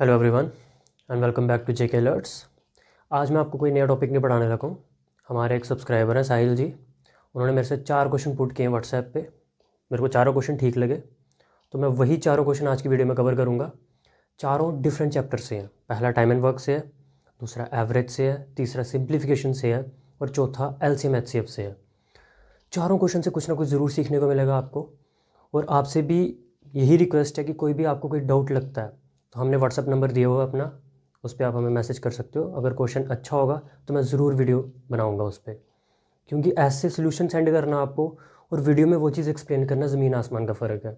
Hello everyone and welcome back to JK alerts. आज मैं आपको कोई नया टॉपिक नहीं पढ़ाने लगा हूँ। हमारे एक सब्सक्राइबर हैं साहिल जी, उन्होंने मेरे से 4 क्वेश्चन पुट किए हैं व्हाट्सएप पे। मेरे को चारों क्वेश्चन ठीक लगे तो मैं वही चारों क्वेश्चन आज की वीडियो में कवर करूँगा। चारों डिफरेंट चैप्टर से हैं। पहला टाइम एंड वर्क से है, दूसरा एवरेज से है, तीसरा सिंप्लीफिकेशन से है और चौथा एलसीएम एचसीएफ से है। चारों क्वेश्चन से कुछ ना कुछ ज़रूर सीखने को मिलेगा आपको। और आपसे भी यही रिक्वेस्ट है कि कोई भी आपको कोई डाउट लगता है तो हमने व्हाट्सअप नंबर दिया हुआ है अपना, उस पर आप हमें मैसेज कर सकते हो। अगर क्वेश्चन अच्छा होगा तो मैं ज़रूर वीडियो बनाऊंगा उस पर, क्योंकि ऐसे सोल्यूशन सेंड करना आपको और वीडियो में वो चीज़ एक्सप्लेन करना ज़मीन आसमान का फ़र्क है।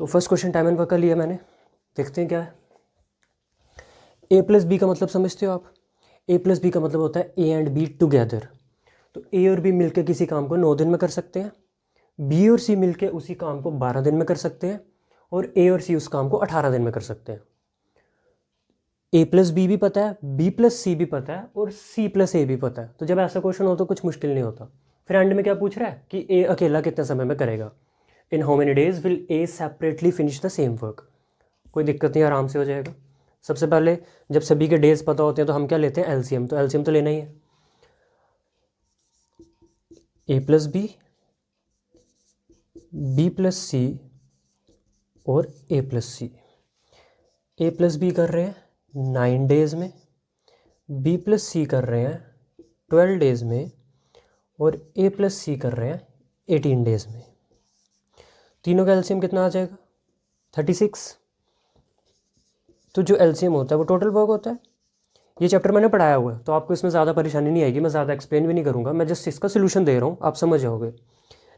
तो first question time and work का लिया मैंने, देखते हैं क्या है। ए प्लस बी का मतलब समझते हो आप? ए प्लस बी का मतलब होता है ए एंड बी टुगेदर। तो ए और बी मिलकर किसी काम को 9 दिन में कर सकते हैं, बी और सी मिलकर उसी काम को 12 दिन में कर सकते हैं और ए और सी उस काम को 18 दिन में कर सकते हैं। ए प्लस बी भी पता है, बी प्लस सी भी पता है और सी प्लस ए भी पता है। तो जब ऐसा क्वेश्चन हो तो कुछ मुश्किल नहीं होता। फिर एंड में क्या पूछ रहा है कि ए अकेला कितने समय में करेगा। In how many days will A separately finish the same work. कोई दिक्कत नहीं, आराम से हो जाएगा। सबसे पहले जब सभी के डेज पता होते हैं तो हम क्या लेते हैं? एलसीएम। तो एलसीएम तो लेना ही है। ए प्लस बी, बी प्लस सी और ए प्लस सी। ए प्लस बी कर रहे हैं 9 डेज़ में, बी प्लस सी कर रहे हैं 12 डेज़ में और ए प्लस सी कर रहे हैं 18 डेज़ में। तीनों का एलसीएम कितना आ जाएगा? 36। तो जो एलसीएम होता है वो टोटल वर्क होता है। ये चैप्टर मैंने पढ़ाया हुआ है तो आपको इसमें ज़्यादा परेशानी नहीं आएगी। मैं ज़्यादा एक्सप्लेन भी नहीं करूँगा, मैं जस्ट इसका सोल्यूशन दे रहा हूँ, आप समझ जाओगे।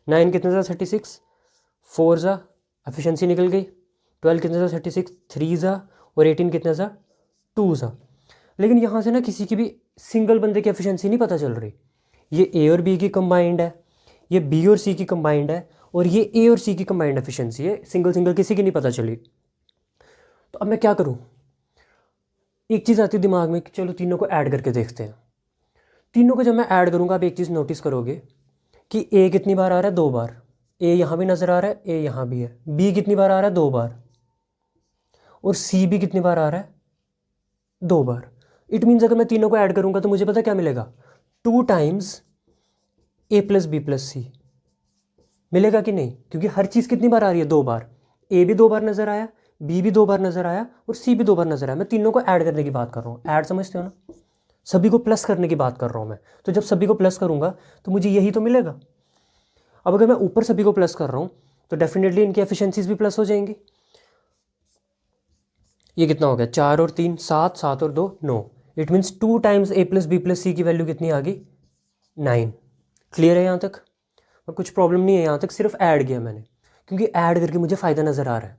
9 कितने सा 36, 4 ज़ा एफिशिएंसी निकल गई, 12 कितने सा 36, 3 ज़ा और 18 कितने सा 2 ज़ा। लेकिन यहाँ से ना किसी की भी सिंगल बंदे की एफिशिएंसी नहीं पता चल रही। ये ए और बी की कंबाइंड है, ये बी और सी की कंबाइंड है और ये ए और सी की कंबाइंड एफिशिएंसी है। सिंगल सिंगल किसी की नहीं पता चली। तो अब मैं क्या करूँ? एक चीज़ आती है दिमाग में कि चलो तीनों को ऐड करके देखते हैं। तीनों को जब मैं ऐड करूँगा आप एक चीज़ नोटिस करोगे कि ए कितनी बार आ रहा है? 2 बार। ए यहाँ भी नज़र आ रहा है, ए यहाँ भी है। बी कितनी बार आ रहा है? 2 बार। और सी भी कितनी बार आ रहा है? 2 बार। इट मीन्स अगर मैं तीनों को ऐड करूँगा तो मुझे पता क्या मिलेगा? 2 times A plus B plus सी मिलेगा कि नहीं? क्योंकि हर चीज़ कितनी बार आ रही है? 2 बार। ए भी 2 बार नज़र आया, बी भी 2 बार नज़र आया और सी भी 2 बार नज़र आया। मैं तीनों को ऐड करने की बात कर रहा हूँ। ऐड समझते हो ना? सभी को प्लस करने की बात कर रहा हूँ मैं। तो जब सभी को प्लस करूँगा तो मुझे यही तो मिलेगा। अब अगर मैं ऊपर सभी को प्लस कर रहा हूँ तो डेफिनेटली इनकी एफिशिएंसीज भी प्लस हो जाएंगी। ये कितना हो गया? 4 और 3 7, 7 और 2 9। It means 2 times A plus B plus C की वैल्यू कितनी आ गई? 9। क्लियर है यहाँ तक? और कुछ प्रॉब्लम नहीं है यहाँ तक, सिर्फ ऐड किया मैंने क्योंकि ऐड करके मुझे फ़ायदा नज़र आ रहा है।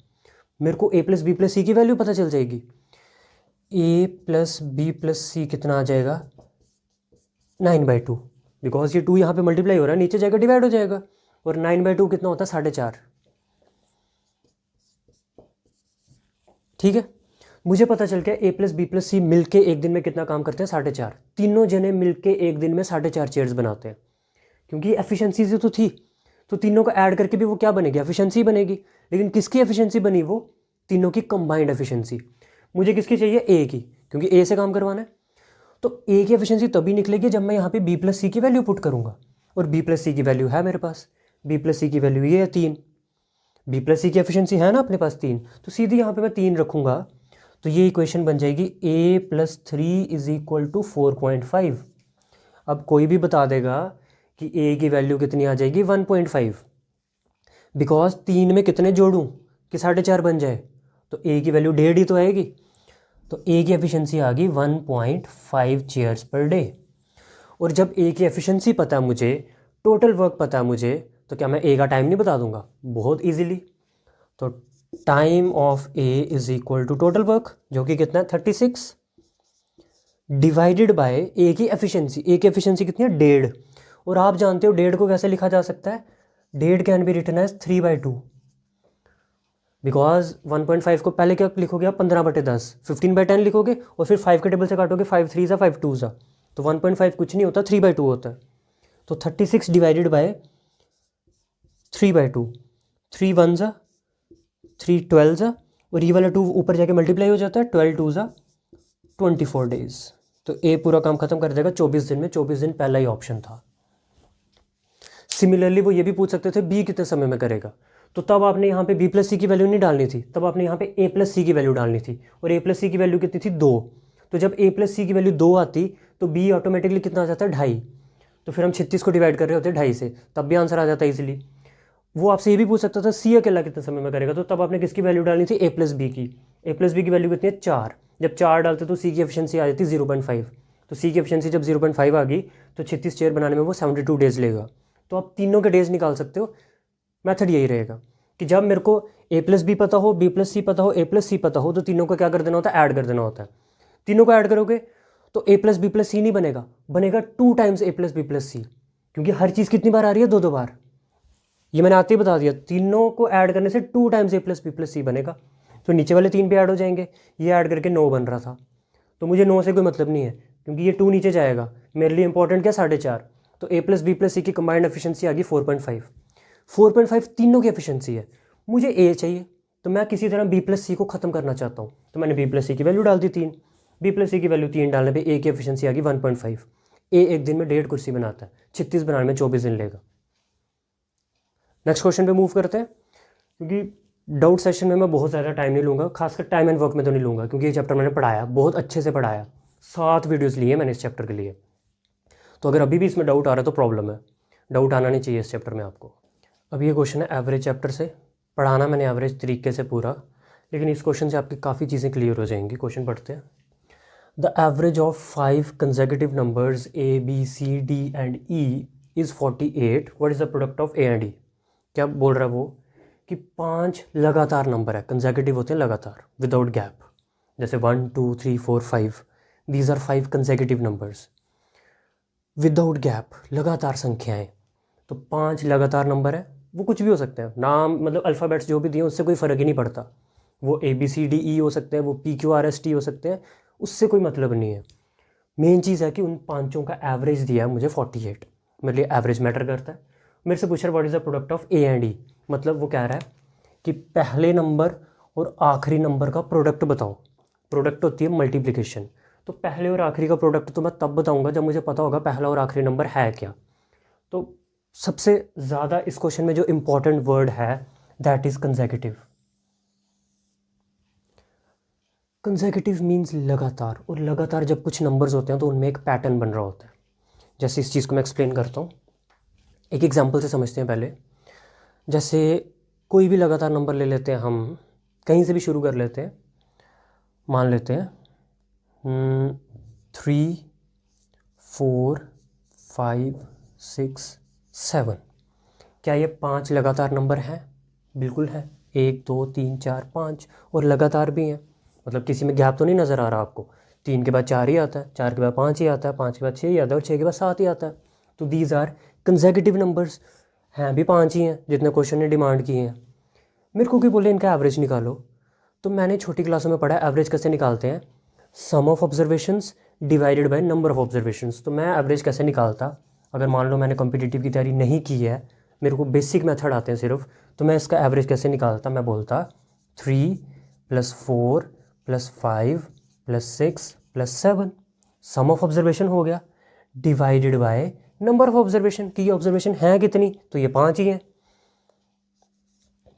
मेरे को ए प्लस बी प्लस सी की वैल्यू पता चल जाएगी। ए प्लस बी प्लस सी कितना आ जाएगा? 9/2। बिकॉज ये 2 यहाँ पे मल्टीप्लाई हो रहा है, नीचे जाएगा डिवाइड हो जाएगा। और 9/2 कितना होता है? 4.5। ठीक है, मुझे पता चल गया ए प्लस बी प्लस सी मिल के एक दिन में कितना काम करते हैं? 4.5। तीनों जने मिल के एक दिन में 4.5 चेयर्स बनाते हैं। क्योंकि एफिशिएंसी से तो थी, तो तीनों को ऐड करके भी वो क्या बनेगी? एफिशिएंसी बनेगी। लेकिन किसकी एफिशिएंसी बनी? वो तीनों की कंबाइंड एफिशिएंसी। मुझे किसकी चाहिए? ए की, क्योंकि ए से काम करवाना है। तो ए की एफिशिएंसी तभी निकलेगी जब मैं यहाँ पे बी प्लस सी की वैल्यू पुट करूँगा। और बी प्लस सी की वैल्यू है मेरे पास। बी प्लस सी की वैल्यू ये है 3। बी प्लस सी की एफिशिएंसी है ना अपने पास 3, तो सीधी यहाँ पे मैं 3 रखूँगा तो ये इक्वेशन बन जाएगी ए प्लस 3 इज इक्वल टू 4.5। अब कोई भी बता देगा कि ए की वैल्यू कितनी आ जाएगी? 1.5। बिकॉज 3 में कितने जोड़ूँ कि 4.5 बन जाए? तो ए की वैल्यू 1.5 ही तो आएगी। तो ए की एफिशिएंसी आ गई 1.5 चेयर्स पर डे। और जब ए की एफिशिएंसी पता है मुझे, टोटल वर्क पता है मुझे, तो क्या मैं ए का टाइम नहीं बता दूंगा? बहुत इजीली। तो time of A is equal to total work, जो कि कितना है? 36 डिवाइडेड बाय ए की एफिशिएंसी। ए की एफिशिएंसी कितनी है? 1.5। और आप जानते हो 1.5 को कैसे लिखा जा सकता है? 1.5 can be written as 3/2। Because 1.5 को पहले क्या लिखोगे आप? 15/10। 15/10 लिखोगे और फिर 5 के टेबल से काटोगे, 5 3 ज़ा 5 2 ज़ा। तो 1.5 कुछ नहीं होता, 3/2 होता है। तो 36 डिवाइडेड बाय 3/2, 3 1 ज़ा 3 12 ज़ा और ये वाला 2 ऊपर जाके मल्टीप्लाई हो जाता है, 12 2 ज़ा 24 डेज। तो ए पूरा काम खत्म कर देगा 24 दिन में, 24 दिन पहला ही ऑप्शन था। सिमिलरली वो ये भी पूछ सकते थे बी कितने समय में करेगा, तो तब आपने यहाँ पे बी प्लस सी की वैल्यू नहीं डालनी थी, तब आपने यहाँ पे ए प्लस सी की वैल्यू डालनी थी, और ए प्लस सी की वैल्यू कितनी थी 2। तो जब ए प्लस सी की वैल्यू 2 आती तो बी ऑटोमेटिकली कितना आ जाता है 2.5। तो फिर हम 36 को डिवाइड कर रहे होते 2.5 से, तब भी आंसर आ जाता है इजीली। वो आपसे ये भी पूछ सकता था सी अकेला कितने समय में करेगा, तो तब आपने किसकी वैल्यू डालनी थी ए प्लस बी की। ए प्लस बी की वैल्यू कितनी है 4, जब 4 डालते तो सी की एफिशिएंसी आ जाती 0.5। तो सी की एफिशिएंसी जब 0.5 आ गई तो 36 चेयर बनाने में वो 72 डेज लेगा। तो आप तीनों के डेज निकाल सकते हो। मेथड यही रहेगा कि जब मेरे को ए प्लस बी पता हो, बी प्लस सी पता हो, ए प्लस सी पता हो, तो तीनों को क्या कर देना होता है, ऐड कर देना होता है। तीनों को ऐड करोगे तो ए प्लस बी प्लस सी नहीं बनेगा, बनेगा 2 times A plus B plus सी, क्योंकि हर चीज़ कितनी बार आ रही है, 2 2 बार। ये मैंने आते ही बता दिया, तीनों को ऐड करने से 2 times A plus B plus सी बनेगा। तो नीचे वाले 3 भी ऐड हो जाएंगे, ये ऐड करके 9 बन रहा था। तो मुझे 9 से कोई मतलब नहीं है, क्योंकि ये 2 नीचे जाएगा। मेरे लिए इंपॉर्टेंट क्या 4.5। तो ए प्लस बी प्लस सी की कंबाइंड एफिशिएंसी आ गई 4.5। 4.5 तीनों की एफिशिएंसी है। मुझे ए चाहिए, तो मैं किसी तरह बी प्लस सी को ख़त्म करना चाहता हूँ, तो मैंने बी प्लस सी की वैल्यू डाल दी 3। बी प्लस सी की वैल्यू 3 डालने पे ए की एफिशिएंसी आ गई 1.5। ए एक दिन में 1.5 कुर्सी बनाता है, 36 बनाने में 24 दिन लेगा। नेक्स्ट क्वेश्चन पे मूव करते हैं, क्योंकि डाउट सेशन में मैं बहुत ज़्यादा टाइम नहीं लूँगा, खासकर टाइम एंड वर्क में तो नहीं लूँगा, क्योंकि ये चैप्टर मैंने पढ़ाया, बहुत अच्छे से पढ़ाया, 7 वीडियोस लिए मैंने इस चैप्टर के लिए। तो अगर अभी भी इसमें डाउट आ रहा है तो प्रॉब्लम है, डाउट आना नहीं चाहिए इस चैप्टर में आपको। अब ये क्वेश्चन है एवरेज चैप्टर से, पढ़ाना मैंने एवरेज तरीके से पूरा, लेकिन इस क्वेश्चन से आपकी काफ़ी चीज़ें क्लियर हो जाएंगी। क्वेश्चन पढ़ते हैं। The average of 5 consecutive numbers A B C D and E is 48। What is the product of A and E. क्या बोल रहा है वो कि 5 लगातार नंबर है, कंसेक्यूटिव होते हैं लगातार, विदाउट गैप, जैसे 1 2 3 4 5। These are 5 consecutive numbers without gap, लगातार संख्याएं। तो 5 लगातार नंबर है, वो कुछ भी हो सकते हैं, नाम मतलब अल्फ़ाबेट्स जो भी दिए उससे कोई फ़र्क ही नहीं पड़ता। वो ए बी सी डी ई हो सकते हैं, वो P Q R S T हो सकते हैं, उससे कोई मतलब नहीं है। मेन चीज़ है कि उन पाँचों का एवरेज दिया है मुझे 48, मेरे लिए एवरेज मैटर करता है। मेरे से पूछ रहा है what is the product of A and E, मतलब वो कह रहा है कि पहले नंबर और आखिरी नंबर का प्रोडक्ट बताओ। प्रोडक्ट होती है मल्टीप्लिकेशन, तो पहले और आखिरी का प्रोडक्ट तो मैं तब बताऊंगा जब मुझे पता होगा पहला और आखिरी नंबर है क्या। तो सबसे ज़्यादा इस क्वेश्चन में जो इम्पोर्टेंट वर्ड है that is consecutive. Consecutive means लगातार, और लगातार जब कुछ नंबर्स होते हैं तो उनमें एक पैटर्न बन रहा होता है। जैसे इस चीज़ को मैं एक्सप्लेन करता हूँ, एक एग्जांपल से समझते हैं पहले। जैसे कोई भी लगातार नंबर ले लेते हैं, हम कहीं से भी शुरू कर लेते हैं, मान लेते हैं 3 4 5 6 7। क्या ये 5 लगातार नंबर हैं? बिल्कुल है, 1 2 3 4 5, और लगातार भी हैं, मतलब किसी में गैप तो नहीं नज़र आ रहा आपको। 3 के बाद 4 ही आता है, 4 के बाद 5 ही आता है, 5 के बाद 6 ही आता है, और 6 के बाद 7 ही आता है। तो दीज आर कंसेक्यूटिव नंबर्स, हैं भी 5 ही हैं जितने क्वेश्चन ने डिमांड किए हैं। मेरे को कि बोले इनका एवरेज निकालो, तो मैंने छोटी क्लासों में पढ़ा एवरेज कैसे निकालते हैं, sum of observations divided by number of observations. तो मैं एवरेज कैसे निकालता, अगर मान लो मैंने कॉम्पिटिटिव की तैयारी नहीं की है, मेरे को बेसिक मेथड आते हैं सिर्फ, तो मैं इसका एवरेज कैसे निकालता, मैं बोलता 3 + 4 + 5 + 6 + 7, सम ऑफ ऑब्जर्वेशन हो गया, divided by number of observation, कि ये ऑब्जर्वेशन है कितनी, तो ये 5 ही हैं।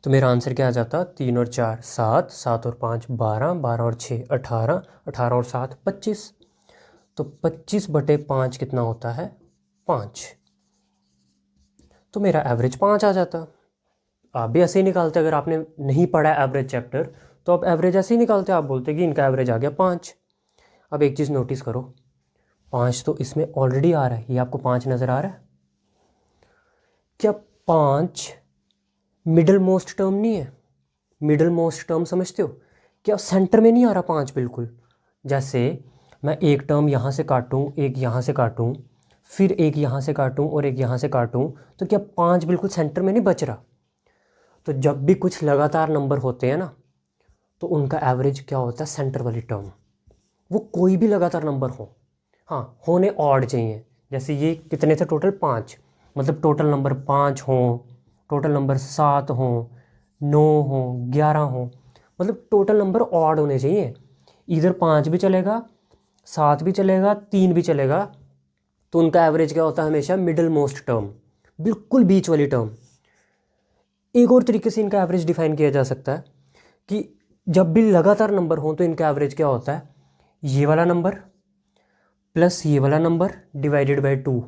तो मेरा आंसर क्या आ जाता, 3 और 4 7, 7 और 5 12, 12 और 6 18, 18 और 7 25। तो 25/5 कितना होता है, 5। तो मेरा एवरेज 5 आ जाता। आप भी ऐसे ही निकालते, अगर आपने नहीं पढ़ा एवरेज चैप्टर तो आप एवरेज ऐसे ही निकालते, आप बोलते कि इनका एवरेज आ गया 5। अब एक चीज़ नोटिस करो, 5 तो इसमें ऑलरेडी आ रहा है, ये आपको 5 नज़र आ रहा है। क्या 5 मिडल मोस्ट टर्म नहीं है? मिडल मोस्ट टर्म समझते हो, क्या सेंटर में नहीं आ रहा 5 बिल्कुल। जैसे मैं एक टर्म यहाँ से काटूँ, एक यहाँ से काटूँ, फिर एक यहाँ से काटूँ और एक यहाँ से काटूँ, तो क्या 5 बिल्कुल सेंटर में नहीं बच रहा। तो जब भी कुछ लगातार नंबर होते हैं ना, तो उनका एवरेज क्या होता है, सेंटर वाली टर्म। वो कोई भी लगातार नंबर हो, हाँ होने ऑड चाहिए। जैसे ये कितने थे टोटल, 5, मतलब टोटल नंबर 5 हों, टोटल नंबर 7 हों, 9 हों, 11 हों, मतलब टोटल नंबर ऑड होने चाहिए, इधर 5 भी चलेगा, 7 भी चलेगा, 3 भी चलेगा, तो उनका एवरेज क्या होता है हमेशा मिडिल मोस्ट टर्म, बिल्कुल बीच वाली टर्म। एक और तरीके से इनका एवरेज डिफाइन किया जा सकता है कि जब भी लगातार नंबर हो तो इनका एवरेज क्या होता है, ये वाला नंबर प्लस ये वाला नंबर डिवाइडेड बाय 2।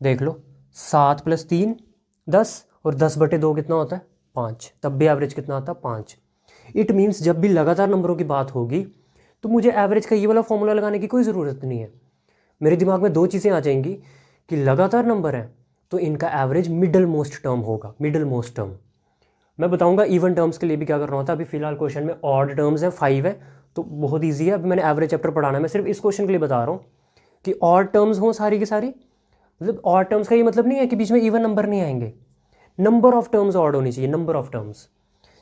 देख लो 7 + 3 10, और 10/2 कितना होता है 5, तब भी एवरेज कितना आता है 5। इट मीन्स जब भी लगातार नंबरों की बात होगी तो मुझे एवरेज का ये वाला फॉर्मूला लगाने की कोई ज़रूरत नहीं है। मेरे दिमाग में दो चीज़ें आ जाएंगी कि लगातार नंबर है तो इनका एवरेज मिडल मोस्ट टर्म होगा, मिडल मोस्ट टर्म। मैं बताऊंगा इवन टर्म्स के लिए भी क्या करना होता है। अभी फिलहाल क्वेश्चन में ऑड टर्म्स है 5 है तो बहुत ईजी है। अभी मैंने एवरेज चैप्टर पढ़ाना है, मैं सिर्फ इस क्वेश्चन के लिए बता रहा हूँ कि ऑड टर्म्स हों सारी की सारी। मतलब ऑड टर्म्स का ये मतलब नहीं है कि बीच में इवन नंबर नहीं आएंगे, नंबर ऑफ टर्म्स ऑड होनी चाहिए, नंबर ऑफ टर्म्स।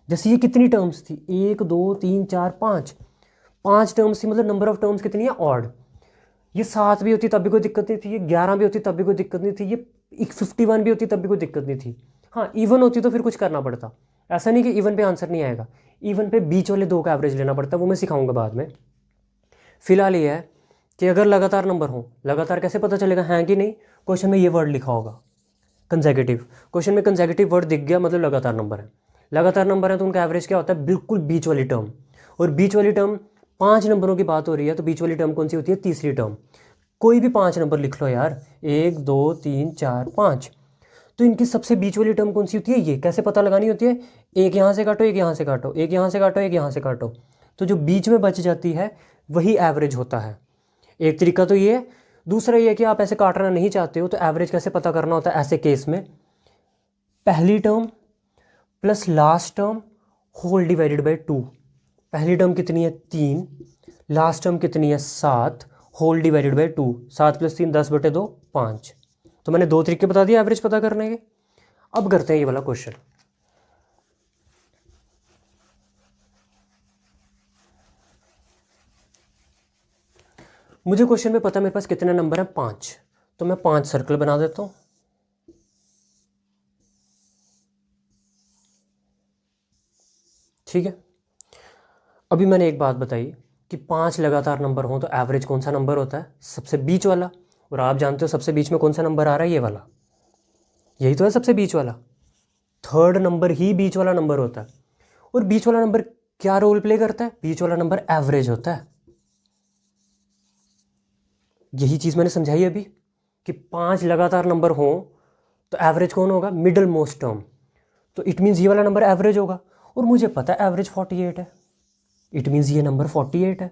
जैसे ये कितनी टर्म्स थी, 1 2 3 4 5, 5 टर्म्स थी, मतलब नंबर ऑफ टर्म्स कितनी है ऑड। ये 7 भी होती तब भी कोई दिक्कत नहीं थी, ये 11 भी होती तब भी कोई दिक्कत नहीं थी, ये 51 भी होती तब भी कोई दिक्कत नहीं थी। हाँ इवन होती तो फिर कुछ करना पड़ता, ऐसा नहीं कि इवन पे आंसर नहीं आएगा, इवन पे बीच वाले दो का एवरेज लेना पड़ता है, वो मैं सिखाऊंगा बाद में। फिलहाल ये है कि अगर लगातार नंबर हो, लगातार कैसे पता चलेगा हैं कि नहीं, क्वेश्चन में ये वर्ड लिखा होगा कंसेक्यूटिव। क्वेश्चन में कंसेक्यूटिव वर्ड दिख गया मतलब लगातार नंबर है। लगातार नंबर है तो उनका एवरेज क्या होता है, बिल्कुल बीच वाली टर्म। और बीच वाली टर्म 5 नंबरों की बात हो रही है तो बीच वाली टर्म कौन सी होती है, तीसरी टर्म। कोई भी 5 नंबर लिख लो यार, 1 2 3 4 5, तो इनकी सबसे बीच वाली टर्म कौन सी होती है, ये कैसे पता लगानी होती है, एक यहाँ से काटो, एक यहाँ से काटो, एक यहाँ से काटो, एक यहाँ से काटो, तो जो बीच में बच जाती है वही एवरेज होता है। एक तरीका तो ये है। दूसरा ये कि आप ऐसे काटना नहीं चाहते हो तो एवरेज कैसे पता करना होता है ऐसे केस में, पहली term plus last term whole divided by 2। पहली टर्म कितनी है 3, लास्ट टर्म कितनी है 7, होल डिवाइडेड बाय 2। 7 + 3 10/2 5। तो मैंने दो तरीके बता दिए एवरेज पता करने के। अब करते हैं ये वाला क्वेश्चन। मुझे क्वेश्चन में पता है मेरे पास कितने नंबर हैं 5, तो मैं 5 सर्कल बना देता हूँ। ठीक है, अभी मैंने एक बात बताई कि 5 लगातार नंबर हों तो एवरेज कौन सा नंबर होता है, सबसे बीच वाला। और आप जानते हो सबसे बीच में कौन सा नंबर आ रहा है, ये वाला, यही तो है सबसे बीच वाला। थर्ड नंबर ही बीच वाला नंबर होता है। और बीच वाला नंबर क्या रोल प्ले करता है, बीच वाला नंबर एवरेज होता है। यही चीज़ मैंने समझाई अभी कि 5 लगातार नंबर हों तो एवरेज कौन होगा, मिडल मोस्ट टर्म। तो इट मीन्स ये वाला नंबर एवरेज होगा। और मुझे पता है एवरेज 48 है, इट मीन्स ये नंबर 48 है।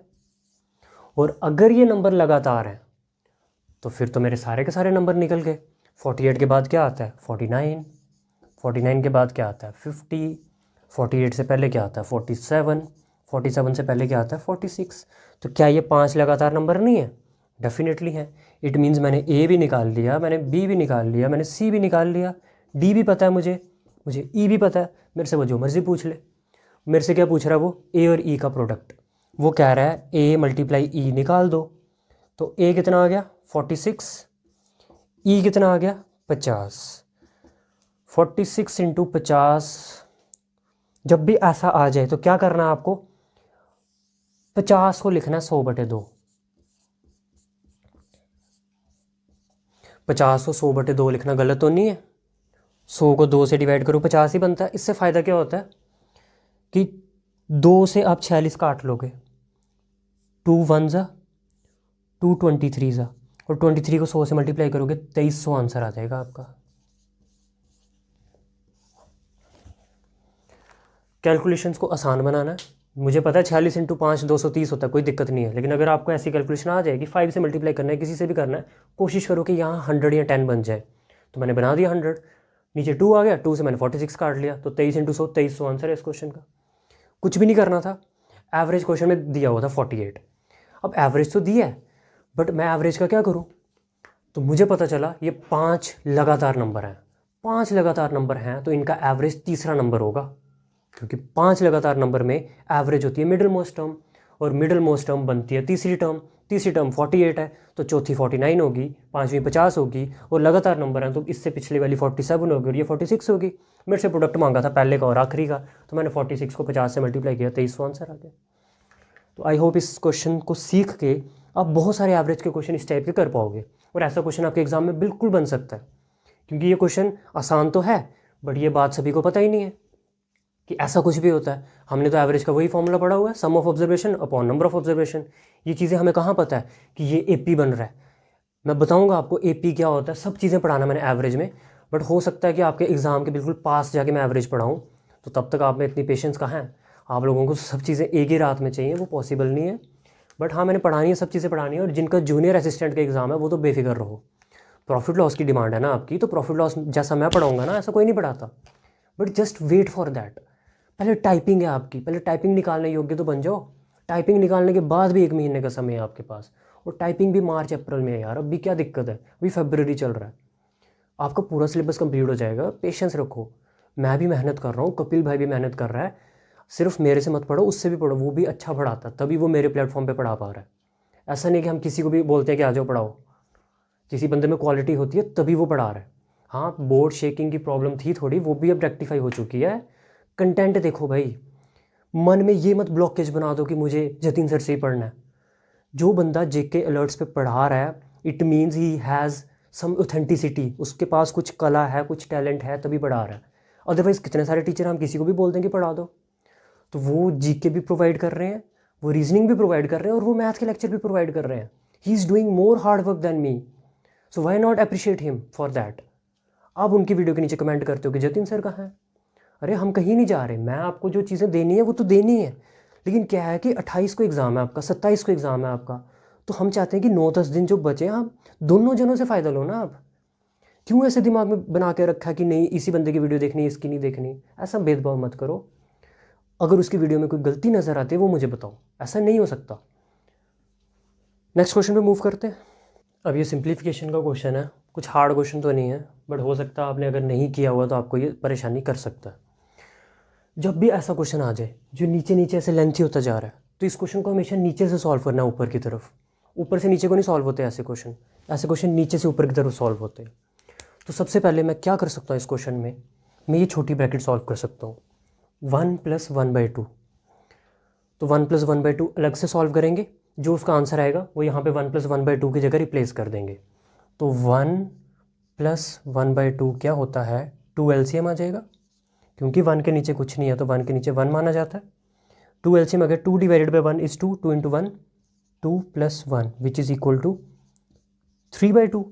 और अगर ये नंबर लगातार है तो फिर तो मेरे सारे के सारे नंबर निकल गए। 48 के बाद क्या आता है 49, 49 के बाद क्या आता है 50, 48 से पहले क्या आता है 47, 47 से पहले क्या आता है 46। तो क्या ये 5 लगातार नंबर नहीं है, डेफिनेटली है। इट मीन्स मैंने ए भी निकाल लिया, मैंने बी भी निकाल लिया, मैंने सी भी निकाल लिया, डी भी पता है मुझे ई भी पता है। मेरे से वो जो मर्जी पूछ ले। मेरे से क्या पूछ रहा है वो, ए और ई का प्रोडक्ट। वो कह रहा है ए × ई निकाल दो। तो ए कितना आ गया 46, ई कितना आ गया 50। 46 × 50, जब भी ऐसा आ जाए तो क्या करना है आपको, 50 को लिखना है 100/2। 50 को 100/2 लिखना गलत तो नहीं है। 100 को 2 से डिवाइड करो 50 ही बनता है। इससे फ़ायदा क्या होता है कि 2 से आप 46 काट लोगे, 2 1 ज़ा 2 23 ज़ा, और 23 को 100 से मल्टीप्लाई करोगे 2300 आंसर आ जाएगा आपका। कैलकुलेशंस को आसान बनाना है। मुझे पता है 46 × 5 230 होता है, कोई दिक्कत नहीं है। लेकिन अगर आपको ऐसी कैलकुलेशन आ जाए कि 5 से मल्टीप्लाई करना है, किसी से भी करना है, कोशिश करो कि यहाँ 100 या 10 बन जाए। तो मैंने बना दिया 100, नीचे 2 आ गया, 2 से मैंने 46 काट लिया, तो 23 × 100 2300 आंसर है इस क्वेश्चन का। कुछ भी नहीं करना था, एवरेज क्वेश्चन में दिया हुआ था 48। अब एवरेज तो दिया है बट मैं एवरेज का क्या करूँ, तो मुझे पता चला ये 5 लगातार नंबर हैं। 5 लगातार नंबर हैं तो इनका एवरेज तीसरा नंबर होगा, क्योंकि 5 लगातार नंबर में एवरेज होती है मिडिल मोस्ट टर्म, और मिडिल मोस्ट टर्म बनती है तीसरी टर्म। तीसरी टर्म 48 है तो चौथी 49 होगी, पाँचवीं 50 होगी और लगातार नंबर हैं तो इससे पिछले वाली 47 होगी और ये 46 होगी। मेरे से प्रोडक्ट मांगा था पहले का और आखिरी का, तो मैंने 46 को 50 से मल्टीप्लाई किया, 23 आंसर आ गया। तो आई होप इस क्वेश्चन को सीख के आप बहुत सारे एवरेज के क्वेश्चन इस टाइप के कर पाओगे और ऐसा क्वेश्चन आपके एग्जाम में बिल्कुल बन सकता है, क्योंकि ये क्वेश्चन आसान तो है बट ये बात सभी को पता ही नहीं है कि ऐसा कुछ भी होता है। हमने तो एवरेज का वही फॉर्मूला पढ़ा हुआ है, sum of observation upon number of observation. ये चीज़ें हमें कहाँ पता है कि ये एपी बन रहा है। मैं बताऊंगा आपको एपी क्या होता है, सब चीज़ें पढ़ाना मैंने एवरेज में, बट हो सकता है कि आपके एग्ज़ाम के बिल्कुल पास जाके मैं एवरेज पढ़ाऊँ, तो तब तक आप में इतनी पेशेंस कहाँ है। आप लोगों को सब चीज़ें एक ही रात में चाहिए, वो पॉसिबल नहीं है। बट हाँ, मैंने पढ़ानी है, सब चीज़ें पढ़ानी है। और जिनका जूनियर असिस्टेंट का एग्ज़ाम है वो तो बेफिक्र रहो, प्रॉफिट लॉस की डिमांड है ना आपकी, तो प्रॉफिट लॉस जैसा मैं पढ़ाऊँगा ना ऐसा कोई नहीं पढ़ाता, but just wait for that. पहले टाइपिंग है आपकी, पहले टाइपिंग निकालने योग्य तो बन जाओ। टाइपिंग निकालने के बाद भी 1 महीने का समय है आपके पास, और टाइपिंग भी मार्च अप्रैल में है यार, अभी क्या दिक्कत है, अभी फरवरी चल रहा है। आपका पूरा सिलेबस कंप्लीट हो जाएगा, पेशेंस रखो। मैं भी मेहनत कर रहा हूँ, कपिल भाई भी मेहनत कर रहा है, सिर्फ मेरे से मत पढ़ो, उससे भी पढ़ो, वो भी अच्छा पढ़ाता, तभी वो मेरे प्लेटफॉर्म पे पढ़ा पा रहा है। ऐसा नहीं कि हम किसी को भी बोलते हैं कि आ जाओ पढ़ाओ, किसी बंदे में क्वालिटी होती है तभी वो पढ़ा रहा है। हाँ, बोर्ड शेकिंग की प्रॉब्लम थी थोड़ी, वो भी अब रेक्टिफाई हो चुकी है। कंटेंट देखो भाई, मन में ये मत ब्लॉकेज बना दो कि मुझे जतिन सर से ही पढ़ना है। जो बंदा जेके अलर्ट्स पे पढ़ा रहा है, it means he has some authenticity, उसके पास कुछ कला है, कुछ टैलेंट है, तभी पढ़ा रहा है। अदरवाइज़ कितने सारे टीचर हम किसी को भी बोल देंगे पढ़ा दो, तो वो जीके भी प्रोवाइड कर रहे हैं, वो रीजनिंग भी प्रोवाइड कर रहे हैं और वो मैथ के लेक्चर भी प्रोवाइड कर रहे हैं। He is doing more hard work than me, so why not appreciate him for that. आप उनकी वीडियो के नीचे कमेंट करते हो कि जतिन सर कहाँ हैं। अरे हम कहीं नहीं जा रहे, मैं आपको जो चीज़ें देनी है वो तो देनी है, लेकिन क्या है कि 28 को एग्ज़ाम है आपका, 27 को एग्ज़ाम है आपका, तो हम चाहते हैं कि 9-10 दिन जो बचे हम दोनों जनों से फ़ायदा लो ना। आप क्यों ऐसे दिमाग में बना के रखा कि नहीं इसी बंदे की वीडियो देखनी है, इसकी नहीं देखनी। ऐसा भेदभाव मत करो। अगर उसकी वीडियो में कोई गलती नज़र आती है वो मुझे बताओ, ऐसा नहीं हो सकता। नेक्स्ट क्वेश्चन पे मूव करते हैं। अब ये सिंप्लीफिकेशन का क्वेश्चन है, कुछ हार्ड क्वेश्चन तो नहीं है, बट हो सकता है आपने अगर नहीं किया हुआ तो आपको ये परेशानी कर सकता है। जब भी ऐसा क्वेश्चन आ जाए जो नीचे नीचे ऐसे लेंथी होता जा रहा है, तो इस क्वेश्चन को हमेशा नीचे से सॉल्व करना है, ऊपर की तरफ। ऊपर से नीचे को नहीं सॉल्व होते ऐसे क्वेश्चन, ऐसे क्वेश्चन नीचे से ऊपर की तरफ सॉल्व होते हैं। तो सबसे पहले मैं क्या कर सकता हूँ इस क्वेश्चन में, मैं ये छोटी ब्रैकेट सॉल्व कर सकता हूँ, 1 + 1/2। तो 1 + 1/2 अलग से सॉल्व करेंगे, जो उसका आंसर आएगा वो यहाँ पे 1 + 1/2 की जगह रिप्लेस कर देंगे। तो 1 + 1/2 क्या होता है, 2 LCM आ जाएगा, क्योंकि 1 के नीचे कुछ नहीं है तो 1 के नीचे 1 माना जाता है। 2 LCM अगर 2 / 1 is 2, 2 × 1 2 + 1 which is equal to 3/2।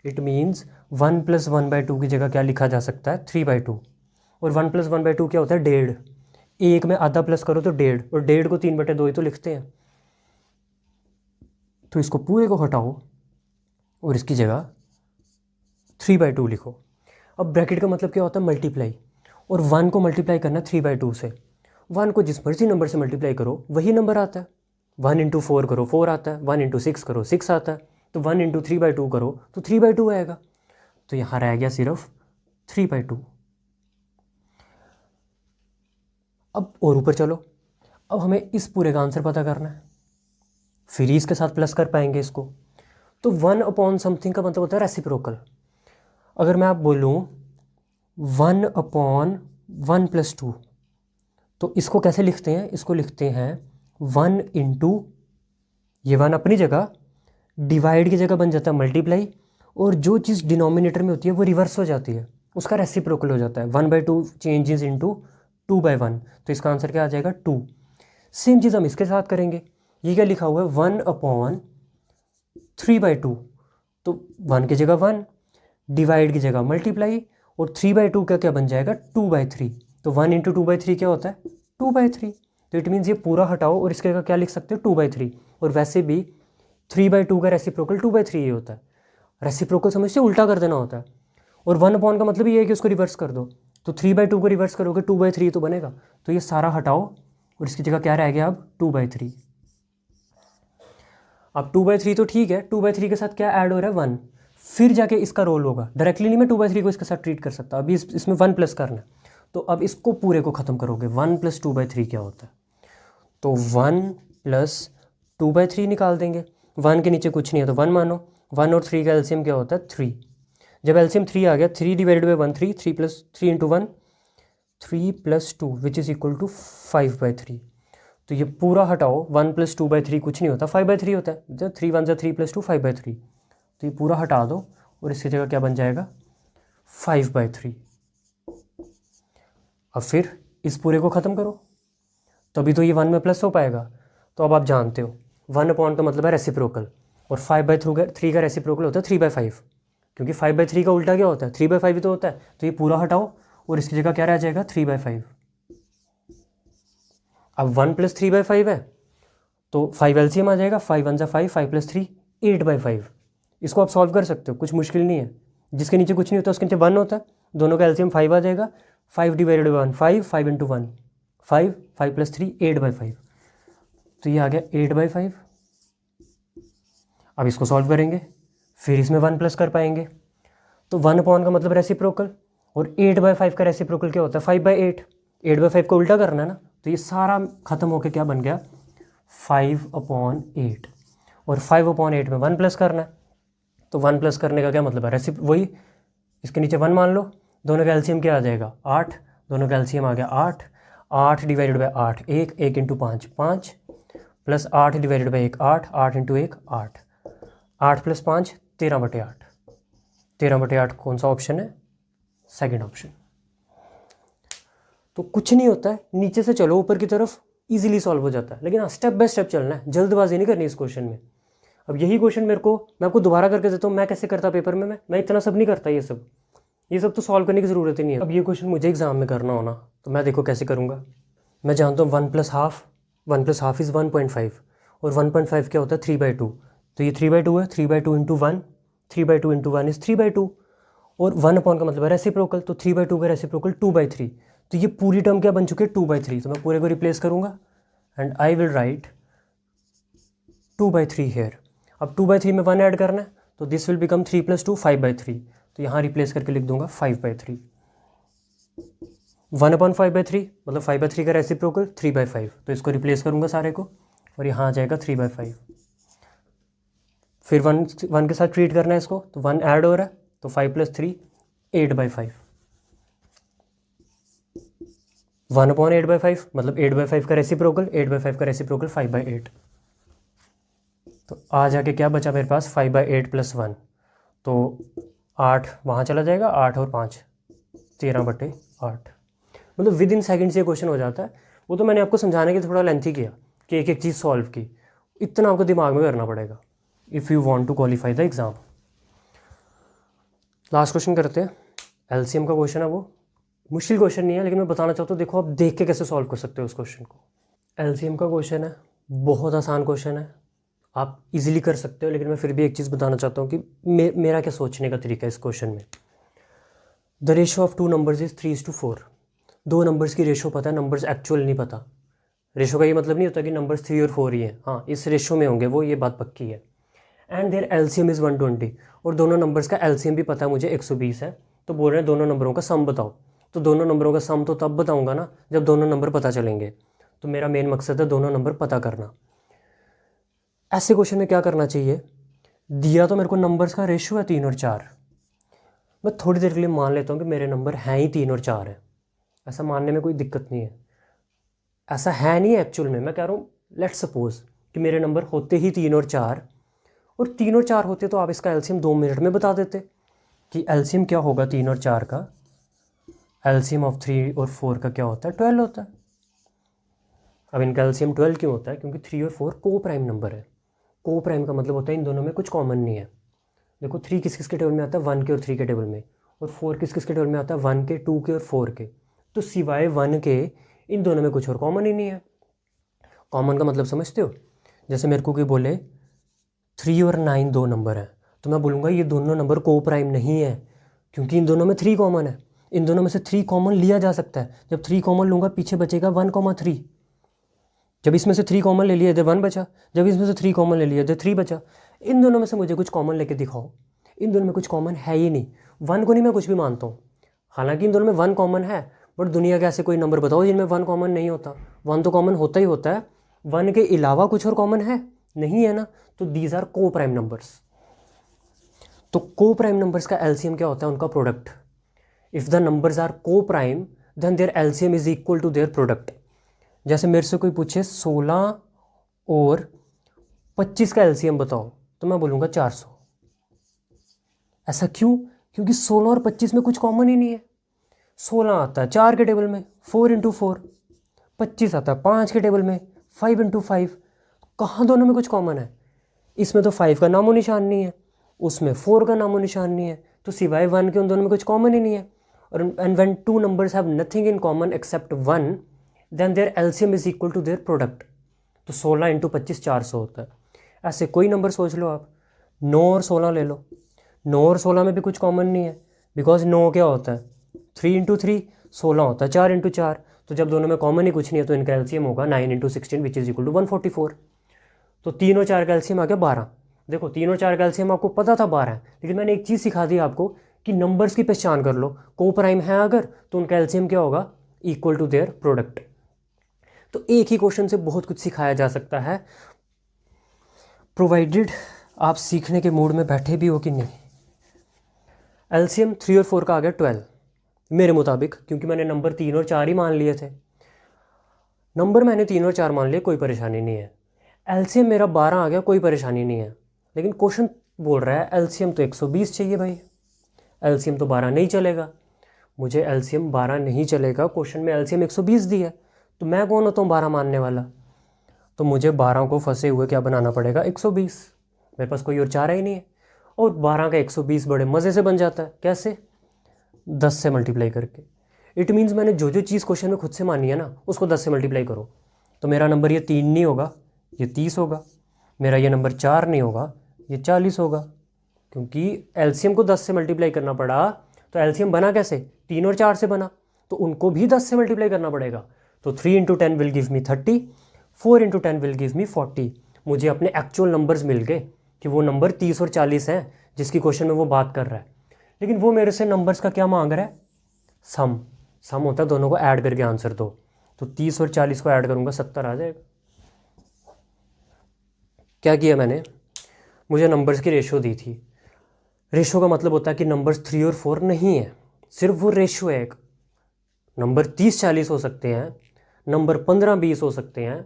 It means 1 + 1/2 की जगह क्या लिखा जा सकता है, 3/2। और 1 + 1/2 क्या होता है, 1.5। एक में आधा प्लस करो तो 1.5, और 1.5 को 3/2 ही तो लिखते हैं। तो इसको पूरे को हटाओ और इसकी जगह 3/2 लिखो। अब ब्रैकेट का मतलब क्या होता है, मल्टीप्लाई, और 1 को मल्टीप्लाई करना 3/2 से। 1 को जिस मर्जी नंबर से मल्टीप्लाई करो वही नंबर आता है। 1 × 4 करो 4 आता है, 1 × 6 करो 6 आता है, तो 1 × 3/2 करो तो 3/2 आएगा। तो यहाँ रह गया सिर्फ 3/2। अब और ऊपर चलो, अब हमें इस पूरे का आंसर पता करना है, फिर इसके साथ प्लस कर पाएंगे इसको। तो 1 समथिंग का मतलब होता है रेसिप्रोकल। अगर मैं आप बोलूँ 1/1 + 2, तो इसको कैसे लिखते हैं, इसको लिखते हैं 1 × ये 1 अपनी जगह, डिवाइड की जगह बन जाता है मल्टीप्लाई, और जो चीज़ डिनोमिनेटर में होती है वो रिवर्स हो जाती है, उसका रेसिप्रोकल हो जाता है। 1/2 चेंजेस इनटू 2/1, तो इसका आंसर क्या आ जाएगा, 2। सेम चीज़ हम इसके साथ करेंगे। ये क्या लिखा हुआ है, 1/3/2, तो 1 की जगह 1, डिवाइड की जगह मल्टीप्लाई, और 3/2 का क्या बन जाएगा, 2/3। तो 1 × 2/3 क्या होता है, 2/3। तो इट मीन्स ये पूरा हटाओ और इसके क्या लिख सकते हो, 2/3। और वैसे भी 3/2 का रेसिप्रोकल 2/3 ही होता है। रेसिप्रोकल समझते उल्टा कर देना होता है। और 1 का मतलब ये है कि उसको रिवर्स कर दो, तो 3/2 को रिवर्स करोगे 2/3 तो बनेगा। तो ये सारा हटाओ और इसकी जगह क्या रह गया अब, 2/3। अब 2/3 तो ठीक है, 2/3 के साथ क्या ऐड हो रहा है, 1, फिर जाके इसका रोल होगा। डायरेक्टली नहीं मैं 2/3 को इसके साथ ट्रीट कर सकता, अभी इसमें 1 प्लस करना है। तो अब इसको पूरे को ख़त्म करोगे, 1 + 2/3 क्या होता है, तो 1 + 2/3 निकाल देंगे। 1 के नीचे कुछ नहीं है तो 1 मानो। 1 और 3 का एलसीएम क्या होता है 3। जब एलसीएम 3 आ गया 3 divided by 1 3, 3 plus 3 into 1 3 plus 2 which is equal to 5/3। तो ये पूरा हटाओ, 1 प्लस 2/3 कुछ नहीं होता 5/3 होता है। जब 3 1 3 प्लस 2 5/3, तो ये पूरा हटा दो और इसकी जगह क्या बन जाएगा 5/3। अब फिर इस पूरे को ख़त्म करो तभी तो ये 1 में प्लस हो पाएगा। तो अब आप जानते हो 1 अपॉन का मतलब है रेसिप्रोकल, और 5/3 का रेसिप्रोकल होता है 3/5, क्योंकि 5/3 का उल्टा क्या होता है 3/5 ही तो होता है। तो ये पूरा हटाओ और इसकी जगह क्या रह जाएगा 3/5। अब 1 प्लस 3/5 है तो 5 एलसीएम आ जाएगा, 5 1 जा 5, 5 प्लस 3 8/5। इसको आप सॉल्व कर सकते हो, कुछ मुश्किल नहीं है। जिसके नीचे कुछ नहीं होता उसके नीचे 1 होता है, दोनों का एलसीएम 5 आ जाएगा। 5 डिवाइडेड बाई 1 5, 5 इंटू 1 5, 5 प्लस 3 8/5, तो ये आ गया 8/5। अब इसको सॉल्व करेंगे फिर इसमें 1 प्लस कर पाएंगे। तो 1 अपॉन का मतलब रेसिप्रोकल, और 8/5 का रेसिप्रोकल क्या होता है 5/8। 8/5 को उल्टा करना है ना, तो ये सारा खत्म होकर क्या बन गया 5/8, और 5/8 में 1 प्लस करना है। तो 1 प्लस करने का क्या मतलब है वही इसके नीचे 1 मान लो, दोनों का एलसीएम क्या आ जाएगा 8, दोनों का एलसीएम आ गया 8। 8 divided by 8 1, 1 into 5 5, plus 8 divided by 1 8, 8 into 1 8, 8 plus 5 13/8। 13/8 कौन सा ऑप्शन है सेकंड ऑप्शन। तो कुछ नहीं होता है, नीचे से चलो ऊपर की तरफ इजीली सॉल्व हो जाता है, लेकिन हाँ स्टेप बाय स्टेप चलना है, जल्दबाजी नहीं करनी इस क्वेश्चन में। अब यही क्वेश्चन मैं आपको दोबारा करके देता हूँ। मैं कैसे करता पेपर में, मैं इतना सब नहीं करता, ये सब तो सॉल्व करने की ज़रूरत ही नहीं है। अब ये क्वेश्चन मुझे एग्जाम में करना होना तो मैं देखो कैसे करूँगा। मैं जानता हूँ 1 प्लस हाफ इज़ 1.5, और 1.5 क्या होता है 3/2। तो ये 3/2 है, 3/2 इंटू 1, 3/2 इंटू 1 इज़ 3/2, और 1 अपॉन का मतलब है रेसिप्रोकल, तो 3/2 का रेसिप्रोकल 2/3। तो ये पूरी टर्म क्या बन चुकी है 2/3। तो मैं पूरे को रिप्लेस करूँगा and I will write 2/3 here. अब 2/3 में 1 ऐड करना है तो दिस विल बिकम 3 प्लस 2 5/3। तो यहाँ रिप्लेस करके लिख दूंगा 5/3। 1 अपॉन 5/3 मतलब 5/3 का रेसिप्रोकल 3/5। तो इसको रिप्लेस करूँगा सारे को और यहाँ आ जाएगा 3/5। फिर 1 के साथ ट्रीट करना है इसको, तो 1 ऐड हो रहा है, तो 5 प्लस 3 8/5। 1 अपॉन 8/5 मतलब 8/5 का रेसिप्रोकल, 8/5 का रेसिप्रोकल 5/8। तो आ जाके क्या बचा मेरे पास 5/8 प्लस 1, तो 8 वहाँ चला जाएगा, 8 और 5 13/8। मतलब विद इन सेकेंड से क्वेश्चन हो जाता है। वो तो मैंने आपको समझाने के थोड़ा लेंथी किया कि एक एक चीज़ सॉल्व की, इतना आपको दिमाग में करना पड़ेगा if you want to qualify the exam. Last question करते हैं, एलसीएम का क्वेश्चन है। वो मुश्किल क्वेश्चन नहीं है, लेकिन मैं बताना चाहता हूँ देखो आप देख के कैसे सॉल्व कर सकते हो उस क्वेश्चन को। एलसीएम का क्वेश्चन है, बहुत आसान क्वेश्चन है, आप इजीली कर सकते हो। लेकिन मैं फिर भी एक चीज़ बताना चाहता हूँ कि मेरा क्या सोचने का तरीका है इस क्वेश्चन में। The ratio of 2 numbers is 3:4। 2 numbers की रेशो पता है, नंबर्स एक्चुअल नहीं पता। रेशो का ये मतलब नहीं होता कि नंबर्स 3 और 4 ही हैं, हाँ इस रेशो में होंगे वो, ये बात पक्की है। एंड देयर एलसीएम इज़ 120, और दोनों नंबर्स का एलसीएम भी पता है मुझे 120 है। तो बोल रहे हैं दोनों नंबरों का सम बताओ। तो दोनों नंबरों का सम तो तब बताऊंगा ना जब दोनों नंबर पता चलेंगे। तो मेरा मेन मकसद है दोनों नंबर पता करना। ऐसे क्वेश्चन में क्या करना चाहिए, दिया तो मेरे को नंबर्स का रेशो है 3 और 4, मैं थोड़ी देर के लिए मान लेता हूँ कि मेरे नंबर हैं ही 3 और 4 है। ऐसा मानने में कोई दिक्कत नहीं है, ऐसा है नहीं है एक्चुअल में। मैं कह रहा हूँ लेट्स सपोज कि मेरे नंबर होते ही 3 और 4, और 3 और 4 होते तो आप इसका एलसीएम 2 मिनट में बता देते कि एलसीएम क्या होगा 3 और 4 का। एलसीएम ऑफ 3 और 4 का क्या होता है 12 होता है। अब इनका एलसीएम 12 क्यों होता है, क्योंकि 3 और 4 को प्राइम नंबर है। को प्राइम का मतलब होता है इन दोनों में कुछ कॉमन नहीं है। देखो 3 किस किस के टेबल में आता है 1 के और 3 के टेबल में, और 4 किस किस के टेबल में आता है 1 के, 2 के और 4 के। तो सिवाय 1 के इन दोनों में कुछ और कॉमन ही नहीं है। कॉमन का मतलब समझते हो, जैसे मेरे को कोई बोले 3 और 9 2 नंबर हैं, तो मैं बोलूँगा ये दोनों नंबर को प्राइम नहीं है, क्योंकि इन दोनों में 3 कॉमन है। इन दोनों में से 3 कॉमन लिया जा सकता है, जब 3 कॉमन लूँगा पीछे बचेगा 1,3। जब इसमें से 3 कॉमन ले लिया इधर 1 बचा, जब इसमें से 3 कॉमन ले लिया इधर 3 बचा। इन दोनों में से मुझे कुछ कॉमन लेके दिखाओ, इन दोनों में कुछ कॉमन है ही नहीं। 1 को नहीं मैं कुछ भी मानता हूँ, हालांकि इन दोनों में 1 कॉमन है, बट दुनिया के ऐसे कोई नंबर बताओ जिनमें 1 कॉमन नहीं होता। 1 तो कॉमन होता ही होता है, 1 के अलावा कुछ और कॉमन है नहीं है ना, तो दीज आर को प्राइम नंबर्स। तो को प्राइम नंबर्स का एलसीएम क्या होता है? उनका product. If the numbers are coprime then their LCM is equal to their product. जैसे मेरे से कोई पूछे 16 और 25 का एलसीएम बताओ, तो मैं बोलूँगा 400। ऐसा क्यों? क्योंकि 16 और 25 में कुछ कॉमन ही नहीं है। 16 आता है 4 के टेबल में 4 इंटू 4, 25 आता है 5 के टेबल में 5 इंटू 5। कहाँ दोनों में कुछ कॉमन है? इसमें तो 5 का नामो निशान नहीं है, उसमें 4 का नामो निशान नहीं है, तो सिवाय 1 के उन दोनों में कुछ कॉमन ही नहीं है। और and when two numbers have nothing in common except 1 then their LCM is equal to their product. तो 16 इंटू 25 400 होता है। ऐसे कोई नंबर सोच लो आप, 9 और 16 ले लो, 9 और 16 में भी कुछ कॉमन नहीं है, बिकॉज 9 क्या होता है 3 इंटू 3, 16 होता है 4 इंटू 4। तो जब दोनों में कॉमन ही कुछ नहीं है तो इनका एलसीएम होगा 9 into 16 which is equal to 144। तो 3 और 4 का एलसीएम आ गया 12। देखो 3 और 4 का एलसीएम आपको पता था 12 है, लेकिन मैंने एक चीज़ सिखा दी आपको कि नंबर्स की पहचान कर लो। को प्राइम है अगर, तो उनका एलसीएम क्या होगा? Equal to their product. तो एक ही क्वेश्चन से बहुत कुछ सिखाया जा सकता है, प्रोवाइडेड आप सीखने के मूड में बैठे भी हो कि नहीं। एलसीएम 3 और 4 का आ गया 12 मेरे मुताबिक, क्योंकि मैंने नंबर 3 और 4 ही मान लिए थे। नंबर मैंने 3 और 4 मान लिए, कोई परेशानी नहीं है। एलसीएम मेरा 12 आ गया, कोई परेशानी नहीं है। लेकिन क्वेश्चन बोल रहा है एलसीएम तो 120 चाहिए भाई, एलसीएम तो 12 नहीं चलेगा। मुझे एलसीएम 12 नहीं चलेगा, क्वेश्चन में एलसीएम 120 दी है, तो मैं कौन होता हूँ 12 मानने वाला? तो मुझे 12 को फंसे हुए क्या बनाना पड़ेगा? 120। मेरे पास कोई और चारा ही नहीं है। और 12 का 120 बड़े मज़े से बन जाता है। कैसे? 10 से मल्टीप्लाई करके। इट मीन्स मैंने जो जो चीज़ क्वेश्चन में खुद से मानी है ना, उसको 10 से मल्टीप्लाई करो। तो मेरा नंबर ये 3 नहीं होगा, ये 30 होगा। मेरा ये नंबर 4 नहीं होगा, ये 40 होगा। क्योंकि एलसीएम को 10 से मल्टीप्लाई करना पड़ा, तो एलसीएम बना कैसे? 3 और 4 से बना, तो उनको भी 10 से मल्टीप्लाई करना पड़ेगा। तो 3 into 10 will give me 30, 4 into 10 will give me 40। मुझे अपने एक्चुअल नंबर्स मिल गए कि वो नंबर 30 और 40 है जिसकी क्वेश्चन में वो बात कर रहा है। लेकिन वो मेरे से नंबर्स का क्या मांग रहा है? सम होता है दोनों को ऐड करके आंसर दो। तो 30 और 40 को ऐड करूँगा 70 आ जाएगा। क्या किया मैंने? मुझे नंबर्स की रेशो दी थी। रेशो का मतलब होता है कि नंबर्स 3 और 4 नहीं है, सिर्फ वो रेशो है एक। नंबर 30-40 हो सकते हैं, नंबर 15-20 हो सकते हैं,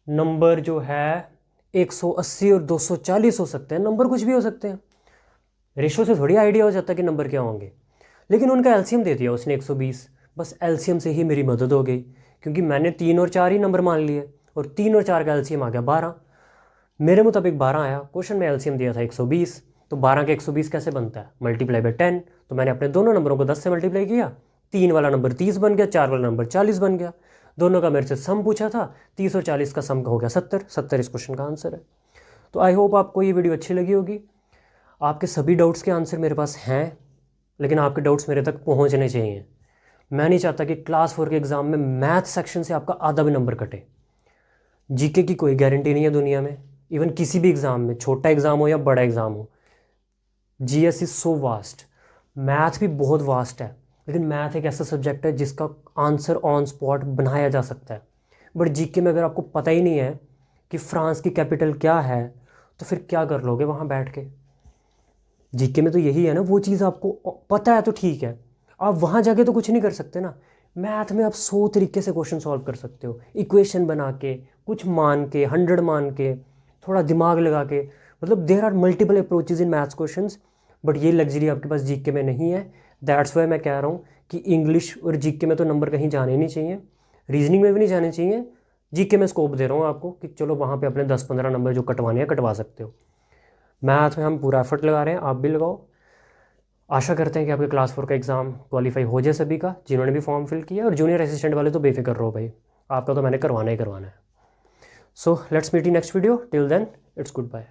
नंबर जो है 180 और 240 हो सकते हैं, नंबर कुछ भी हो सकते हैं। रेशो से थोड़ी आइडिया हो जाता है कि नंबर क्या होंगे। लेकिन उनका एलसीएम दे दिया उसने 120, बस एलसीएम से ही मेरी मदद हो गई, क्योंकि मैंने 3 और 4 ही नंबर मान लिए और 3 और 4 का एलसीएम आ गया 12। मेरे मुताबिक 12 आया, क्वेश्चन में एलसीएम दिया था 120, तो 12 के 120 कैसे बनता है? Multiply by 10। तो मैंने अपने दोनों नंबरों को 10 से मल्टीप्लाई किया, 3 वाला नंबर 30 बन गया, 4 वाला नंबर 40 बन गया। दोनों का मेरे से सम पूछा था, 30 और 40 का सम हो गया 70 इस क्वेश्चन का आंसर है। तो आई होप आपको ये वीडियो अच्छी लगी होगी। आपके सभी डाउट्स के आंसर मेरे पास हैं, लेकिन आपके डाउट्स मेरे तक पहुंचने चाहिए। मैं नहीं चाहता कि क्लास 4 के एग्ज़ाम में मैथ सेक्शन से आपका आधा भी नंबर कटे। जीके की कोई गारंटी नहीं है दुनिया में, इवन किसी भी एग्ज़ाम में, छोटा एग्ज़ाम हो या बड़ा एग्ज़ाम हो। GS is so vast, math भी बहुत वास्ट है, लेकिन मैथ एक ऐसा सब्जेक्ट है जिसका आंसर ऑन स्पॉट बनाया जा सकता है। बट जीके में अगर आपको पता ही नहीं है कि फ्रांस की कैपिटल क्या है, तो फिर क्या कर लोगे वहाँ बैठ के? जीके में तो यही है ना, वो चीज़ आपको पता है तो ठीक है, आप वहाँ जाके तो कुछ नहीं कर सकते ना। मैथ में आप 100 तरीके से क्वेश्चन सॉल्व कर सकते हो, इक्वेशन बना के, कुछ मान के, 100 मान के, थोड़ा दिमाग लगा के। मतलब there are multiple approaches in maths questions, but ये लग्जरी आपके पास जीके में नहीं है। दैट्स वाई मैं कह रहा हूँ कि इंग्लिश और जीके में तो नंबर कहीं जाने नहीं चाहिए, रीजनिंग में भी नहीं जाने चाहिए। जीके में स्कोप दे रहा हूँ आपको कि चलो वहाँ पे अपने 10-15 नंबर जो कटवाने हैं कटवा सकते हो। मैथ में हम पूरा एफर्ट लगा रहे हैं, आप भी लगाओ। आशा करते हैं कि आपके क्लास 4 का एग्ज़ाम क्वालिफाई हो जाए सभी का, जिन्होंने भी फॉर्म फिल किया। और जूनियर असिस्टेंट वाले तो बेफिक्र रहो भाई, आपका तो मैंने करवाना ही करवाना है। So let's meet in next video, till then it's good bye.